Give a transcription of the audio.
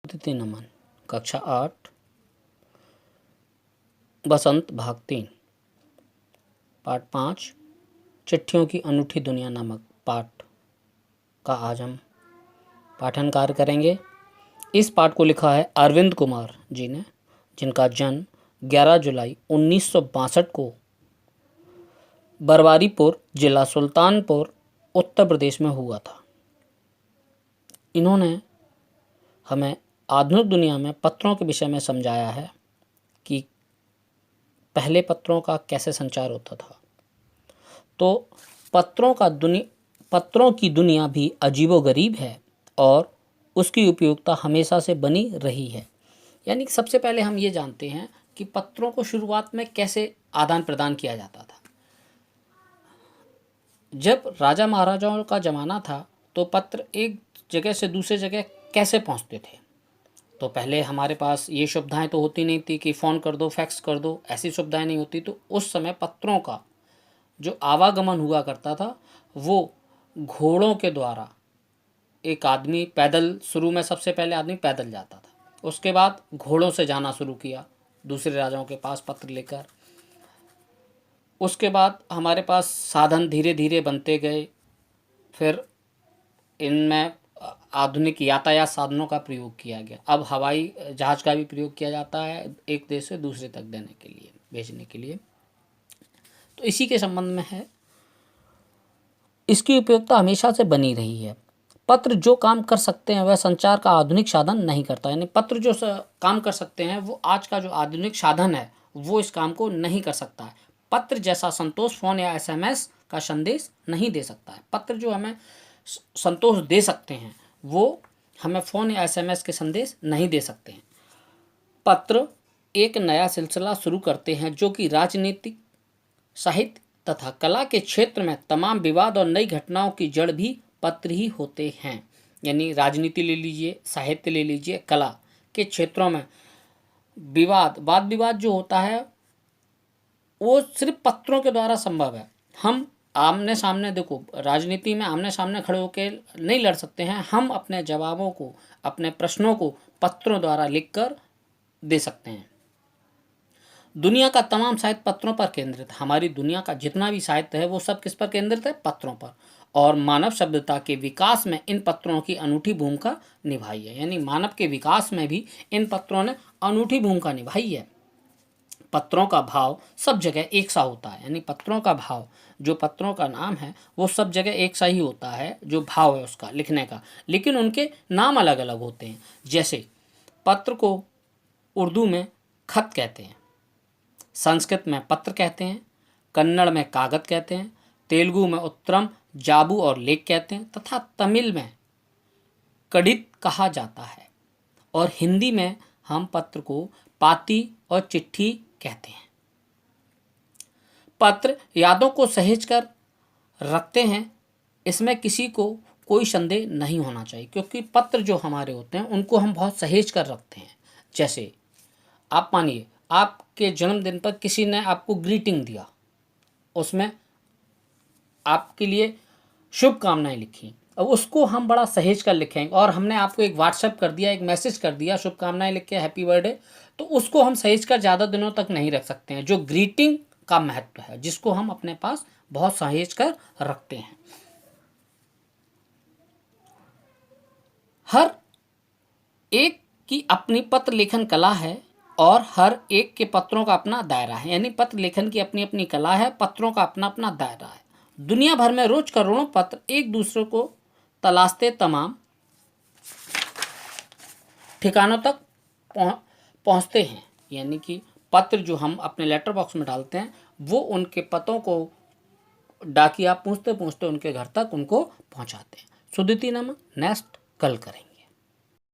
अतिथि नमन कक्षा 8 बसंत भाग 3 पाठ 5 चिट्ठियों की अनूठी दुनिया नामक पाठ का आज हम पाठन कार्य करेंगे। इस पाठ को लिखा है अरविंद कुमार जी ने, जिनका जन्म 11 जुलाई 1962 को बरवारीपुर जिला सुल्तानपुर उत्तर प्रदेश में हुआ था। इन्होंने हमें आधुनिक दुनिया में पत्रों के विषय में समझाया है कि पहले पत्रों का कैसे संचार होता था। तो पत्रों की दुनिया भी अजीबोगरीब है और उसकी उपयोगिता हमेशा से बनी रही है। यानी सबसे पहले हम ये जानते हैं कि पत्रों को शुरुआत में कैसे आदान प्रदान किया जाता था। जब राजा महाराजाओं का ज़माना था तो पत्र एक जगह से दूसरे जगह कैसे पहुंचते थे। तो पहले हमारे पास ये सुविधाएं तो होती नहीं थी कि फ़ोन कर दो, फैक्स कर दो, ऐसी सुविधाएं नहीं होती। तो उस समय पत्रों का जो आवागमन हुआ करता था वो घोड़ों के द्वारा, एक आदमी पैदल, शुरू में सबसे पहले आदमी पैदल जाता था, उसके बाद घोड़ों से जाना शुरू किया दूसरे राजाओं के पास पत्र लेकर। उसके बाद हमारे पास साधन धीरे धीरे बनते गए, फिर इनमें आधुनिक यातायात साधनों का प्रयोग किया गया। अब हवाई जहाज़ का भी प्रयोग किया जाता है एक देश से दूसरे तक देने के लिए, भेजने के लिए। तो इसी के संबंध में है, इसकी उपयोगिता हमेशा से बनी रही है। पत्र जो काम कर सकते हैं वह संचार का आधुनिक साधन नहीं करता। यानी पत्र जो काम कर सकते हैं वो आज का जो आधुनिक साधन है वो इस काम को नहीं कर सकता है। पत्र जैसा संतोष फ़ोन या SMS का संदेश नहीं दे सकता है। पत्र जो हमें संतोष दे सकते हैं वो हमें फ़ोन या SMS के संदेश नहीं दे सकते हैं। पत्र एक नया सिलसिला शुरू करते हैं जो कि राजनीतिक, साहित्य तथा कला के क्षेत्र में तमाम विवाद और नई घटनाओं की जड़ भी पत्र ही होते हैं। यानी राजनीति ले लीजिए, साहित्य ले लीजिए, कला के क्षेत्रों में वाद विवाद जो होता है वो सिर्फ पत्रों के द्वारा संभव है। हम आमने सामने, देखो राजनीति में आमने सामने खड़े होकर नहीं लड़ सकते हैं, हम अपने जवाबों को, अपने प्रश्नों को पत्रों द्वारा लिखकर दे सकते हैं। दुनिया का तमाम साहित्य पत्रों पर केंद्रित है। हमारी दुनिया का जितना भी साहित्य है वो सब किस पर केंद्रित है? पत्रों पर। और मानव सभ्यता के विकास में इन पत्रों की अनूठी भूमिका निभाई है। यानी मानव के विकास में भी इन पत्रों ने अनूठी भूमिका निभाई है। पत्रों का भाव सब जगह एक सा होता है। यानी पत्रों का भाव, जो पत्रों का नाम है वो सब जगह एक सा ही होता है, जो भाव है उसका लिखने का, लेकिन उनके नाम अलग अलग होते हैं। जैसे पत्र को उर्दू में खत कहते हैं, संस्कृत में पत्र कहते हैं, कन्नड़ में कागज कहते हैं, तेलुगु में उत्तरम, जाबू और लेख कहते हैं, तथा तमिल में कड़ित कहा जाता है, और हिंदी में हम पत्र को पाती और चिट्ठी कहते हैं। पत्र यादों को सहेज कर रखते हैं, इसमें किसी को कोई संदेह नहीं होना चाहिए, क्योंकि पत्र जो हमारे होते हैं उनको हम बहुत सहेज कर रखते हैं। जैसे आप मानिए आपके जन्मदिन पर किसी ने आपको ग्रीटिंग दिया, उसमें आपके लिए शुभकामनाएं लिखी, अब उसको हम बड़ा सहेज कर लिखेंगे, और हमने आपको एक व्हाट्सएप कर दिया, एक मैसेज कर दिया शुभकामनाएं लिख के, हैप्पी बर्थडे, तो उसको हम सहेज कर ज़्यादा दिनों तक नहीं रख सकते हैं। जो ग्रीटिंग का महत्व है, जिसको हम अपने पास बहुत सहेज कर रखते हैं। हर एक की अपनी पत्र लेखन कला है और हर एक के पत्रों का अपना दायरा है। यानी पत्र लेखन की अपनी अपनी कला है, पत्रों का अपना अपना दायरा है। दुनिया भर में रोज करोड़ों पत्र एक दूसरे को तलाशते तमाम ठिकानों तक पहुंचते हैं। यानी कि पत्र जो हम अपने लेटर बॉक्स में डालते हैं वो उनके पतों को डाकिया पूछते पूछते उनके घर तक उनको पहुंचाते हैं। सुदिति नमन नेक्स्ट कल करेंगे।